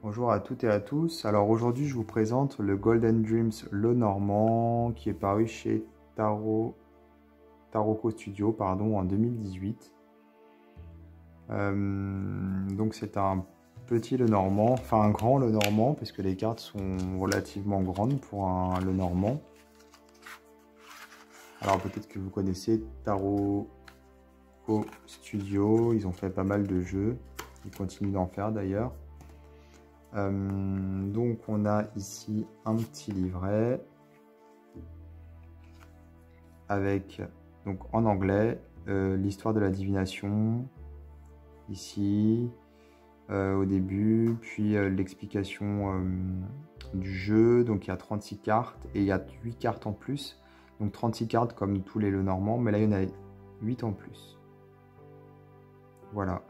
Bonjour à toutes et à tous. Alors aujourd'hui, je vous présente le Golden Dreams Lenormand qui est paru chez Taroko Studio en 2018. Donc c'est un petit Lenormand, enfin un grand Lenormand parce que les cartes sont relativement grandes pour un Lenormand. Alors peut-être que vous connaissez Taroko Studio, ils ont fait pas mal de jeux, ils continuent d'en faire d'ailleurs. Donc on a ici un petit livret avec donc en anglais l'histoire de la divination ici au début, puis l'explication du jeu. Donc il y a 36 cartes et il y a 8 cartes en plus, donc 36 cartes comme tous les Lenormand, mais là il y en a 8 en plus. Voilà.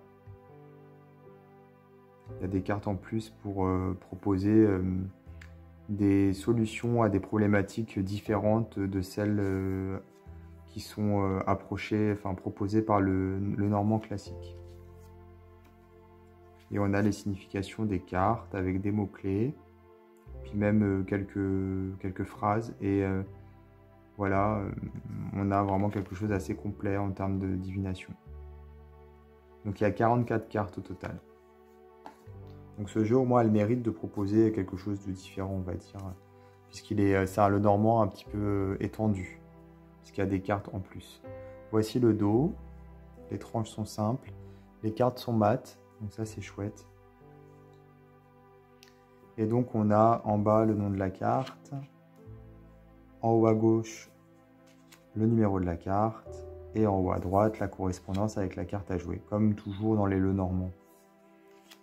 Il y a des cartes en plus pour proposer des solutions à des problématiques différentes de celles qui sont proposées par le Normand classique. Et on a les significations des cartes avec des mots-clés, puis même quelques phrases. Et voilà, on a vraiment quelque chose d'assez complet en termes de divination. Donc il y a 44 cartes au total. Donc ce jeu au moins a le mérite de proposer quelque chose de différent, on va dire, c'est un Lenormand un petit peu étendu, puisqu'il y a des cartes en plus. Voici le dos, les tranches sont simples, les cartes sont mates, donc ça c'est chouette. Et donc on a en bas le nom de la carte, en haut à gauche le numéro de la carte, et en haut à droite la correspondance avec la carte à jouer, comme toujours dans les Lenormand.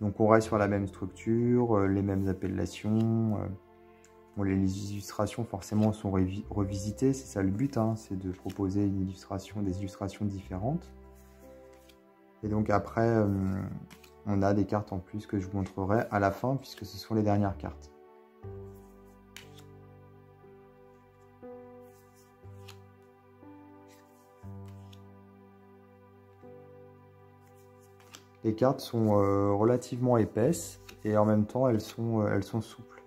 Donc on reste sur la même structure, les mêmes appellations. Bon, les illustrations forcément sont revisitées, c'est ça le but, hein, c'est de proposer des illustrations différentes. Et donc après, on a des cartes en plus que je vous montrerai à la fin, puisque ce sont les dernières cartes. Les cartes sont relativement épaisses et en même temps elles sont souples.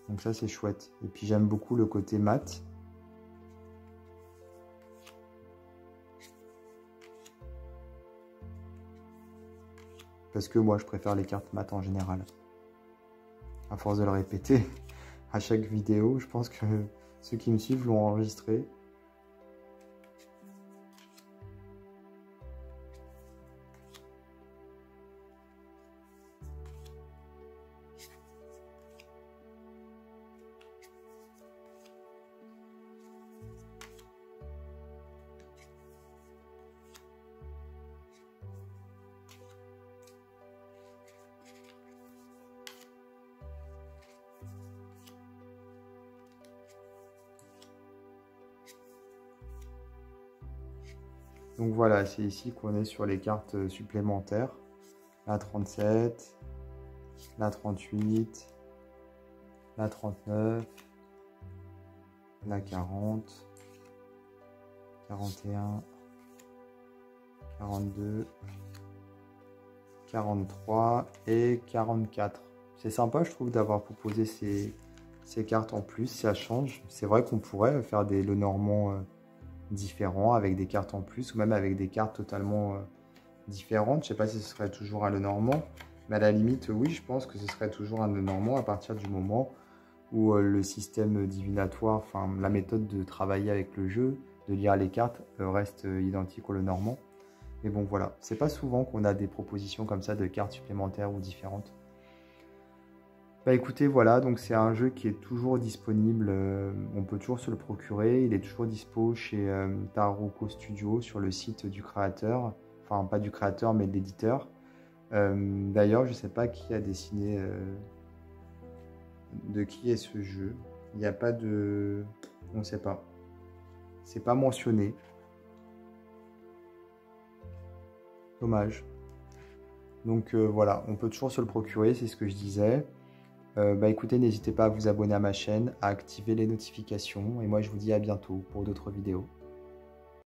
Donc ça c'est chouette. Et puis j'aime beaucoup le côté mat. Parce que moi je préfère les cartes mat en général. À force de le répéter à chaque vidéo, je pense que ceux qui me suivent l'ont enregistré. Donc voilà, c'est ici qu'on est sur les cartes supplémentaires. La 37, la 38, la 39, la 40, 41, 42, 43 et 44. C'est sympa, je trouve, d'avoir proposé ces cartes en plus, ça change. C'est vrai qu'on pourrait faire des Lenormand différents avec des cartes en plus, ou même avec des cartes totalement différentes. Je sais pas si ce serait toujours un Lenormand, mais à la limite, oui, je pense que ce serait toujours un Lenormand à partir du moment où le système divinatoire, enfin la méthode de travailler avec le jeu, de lire les cartes, reste identique au Lenormand. Mais bon, voilà, c'est pas souvent qu'on a des propositions comme ça de cartes supplémentaires ou différentes. Bah écoutez, voilà, donc c'est un jeu qui est toujours disponible, on peut toujours se le procurer, il est toujours dispo chez Taroko Studio sur le site du créateur, enfin pas du créateur mais de l'éditeur. D'ailleurs, je sais pas qui a dessiné, de qui est ce jeu, il n'y a pas de... on ne sait pas, c'est pas mentionné. Dommage. Donc voilà, on peut toujours se le procurer, c'est ce que je disais. Bah écoutez, n'hésitez pas à vous abonner à ma chaîne, à activer les notifications, et moi je vous dis à bientôt pour d'autres vidéos.